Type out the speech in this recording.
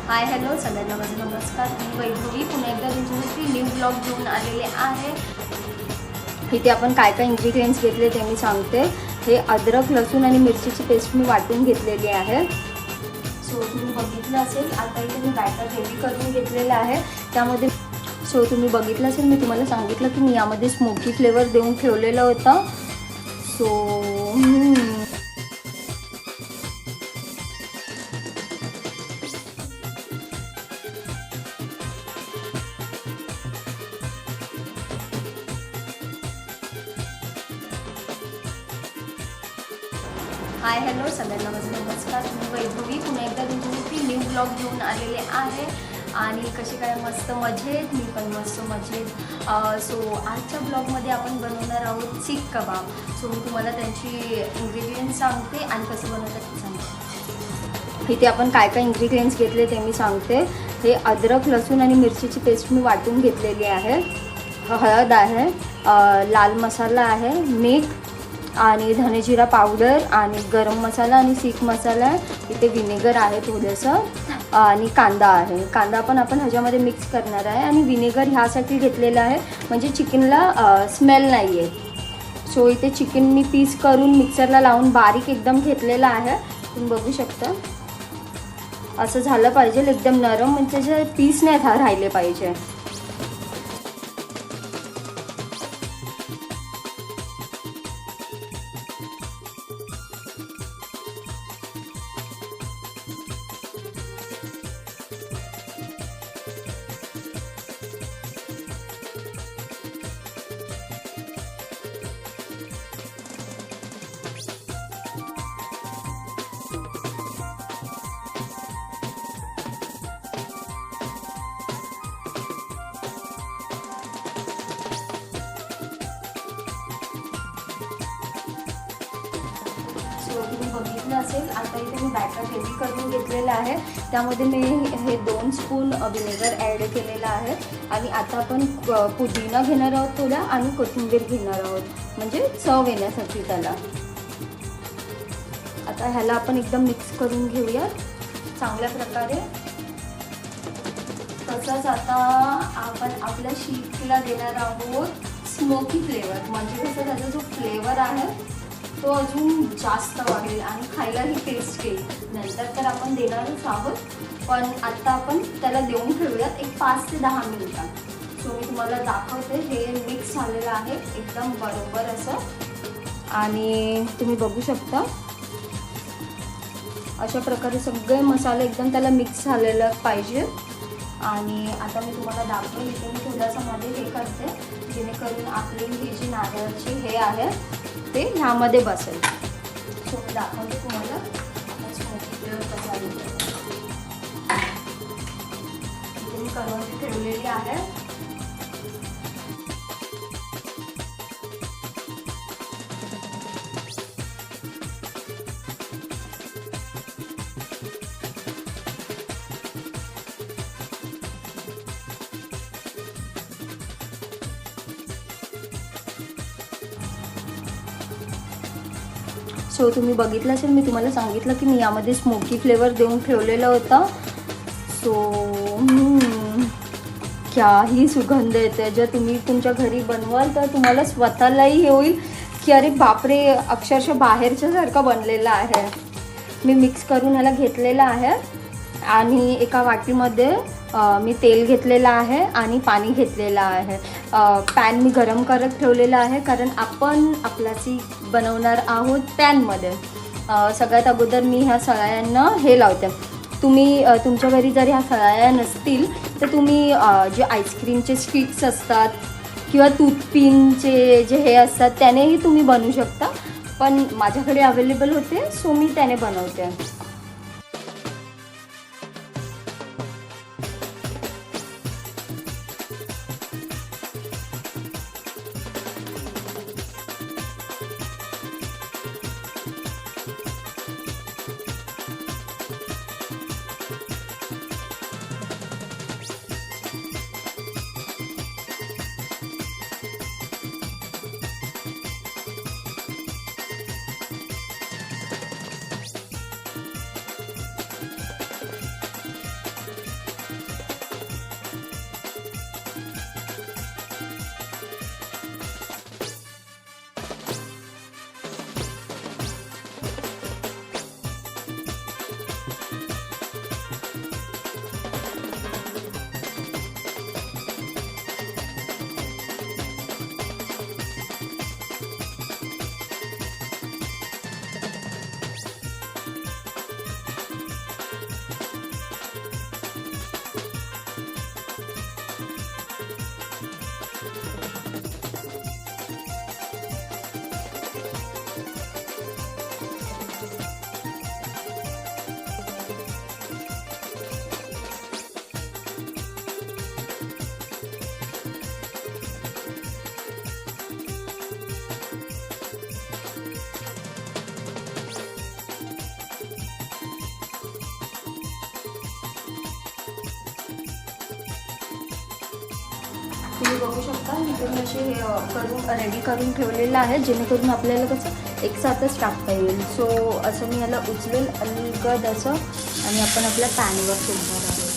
Hi hello सगळ्यांना माझा नमस्कार. मी वैभवी पुन्हा एकदा तुमच्यासाठी न्यू ब्लॉग घेऊन आलेले आहे. इथे आपण काय काय इन्ग्रेडियंट्स घेतले ते मी सांगते. हे अद्रक, लसूण आणि मिरचीची पेस्ट मी वाटून घेतलेली आहे. सो तुम्ही बघितलं असेल, आता इथे मी बॅटर रेडी करून घेतलेलं आहे. त्यामध्ये तुम्ही बघितलं असेल, मी तुम्हाला सांगितलं की मी यामध्ये स्मोकी फ्लेवर देऊन ठेवलेलं होतं. हाय हॅलो सगळ्यांना माझा नमस्कार. मी वैभवी पुन्हा एकदा तुमच्यासाठी न्यू ब्लॉग घेऊन आलेले आहे. आणि कसे काय मस्त मजेत, मी पण मस्त मजेत. आजच्या ब्लॉगमध्ये आपण बनवणार आहोत सीख कबाब. मी तुम्हाला त्यांची इन्ग्रेडियंट्स सांगते आणि कसं बनवतात ते सांगते. इथे आपण काय काय इन्ग्रेडियंट्स घेतले ते मी सांगते. हे अद्रक, लसूण आणि मिरचीची पेस्ट मी वाटून घेतलेली आहे. हळद आहे, लाल मसाला आहे, मीठ आणि धनेजिरा पावडर आणि गरम मसाला आणि सीख मसाला आहे. इथे विनेगर आहे थोडंसं आणि कांदा आहे. कांदा पण आपण ह्याच्यामध्ये मिक्स करणार आहे. आणि विनेगर ह्यासाठी घेतलेलं आहे म्हणजे चिकनला स्मेल नाही आहे. इथे चिकन मी पीस करून मिक्सरला लावून बारीक एकदम घेतलेला आहे. तुम्ही बघू शकता असं झालं पाहिजे, एकदम नरम, म्हणजे जे पीस नाही राहिले पाहिजे. तुम्ही बघितलं असेल, आता इथे मी बॅटर रेडी करून घेतलेलं आहे. त्यामध्ये मी हे 2 स्पून विनेगर ॲड केलेलं आहे. आणि आता आपण पुदिना घेणार आहोत थोडा आणि कोथिंबीर घेणार आहोत, म्हणजे चव येण्यासाठी त्याला. आता ह्याला आपण एकदम मिक्स करून घेऊया चांगल्या प्रकारे. तसंच आता आपण आपल्या शीखला देणार आहोत स्मोकी फ्लेवर, म्हणजे कसं त्याचा जो फ्लेवर आहे तो अजून जास्त वाढेल आणि खायलाही टेस्ट येईल. नंतर तर आपण देणारच आहोत, पण आत्ता आपण त्याला देऊन ठेवूयात एक 5 ते 10 मिनिटात. मी तुम्हाला दाखवते. हे मिक्स झालेलं आहे एकदम बरोबर असं. आणि तुम्ही बघू शकता अशा प्रकारे सगळे मसाले एकदम त्याला मिक्स झालेलं पाहिजे. आणि आता मी तुम्हाला दाखवेल. इथे मी थोडंसं मध्ये हे करते जेणेकरून आपली ही जी नारळाची हे आहे ते ह्यामध्ये बसेल. मी दाखवते तुम्हाला आपण स्मोकी फ्लेवर कसा येतो. इथे मी करवंदी ठेवलेली आहे. तुम्ही बघितलं असेल, मी तुम्हाला सांगितलं की मी यामध्ये स्मोकी फ्लेवर देऊन ठेवलेलं होतं. क्याही सुगंध येते. जर तुम्ही तुमच्या घरी बनवाल तर तुम्हाला स्वतःलाही हे होईल की अरे बापरे, अक्षरशः बाहेरच्यासारखं बनलेलं आहे. मी मिक्स करून ह्याला घेतलेलं आहे. आणि एका वाटीमध्ये मी तेल घेतलेलं आहे आणि पाणी घेतलेलं आहे. पॅन मी गरम करत ठेवलेला आहे, कारण आपण आपला सीख बनवणार आहोत पॅनमध्ये. सगळ्यात अगोदर मी ह्या सळ्यांना हे लावते. तुम्ही तुमच्या घरी जर ह्या सळ्या नसतील तर तुम्ही जे आईस्क्रीमचे स्टिक्स असतात किंवा टूथपिनचे जे हे असतात त्यानेही तुम्ही बनवू शकता. पण माझ्याकडे अवेलेबल होते, मी त्याने बनवते. तुम्ही बघू शकता इथे मी असे करून रेडी करून ठेवलेलं आहे, जेणेकरून आपल्याला कसं एकसाथच टाकता येईल. सो असं मी याला उचलेल आणि गद असं आणि आपण आपल्या पॅनवर सोडणार आहोत.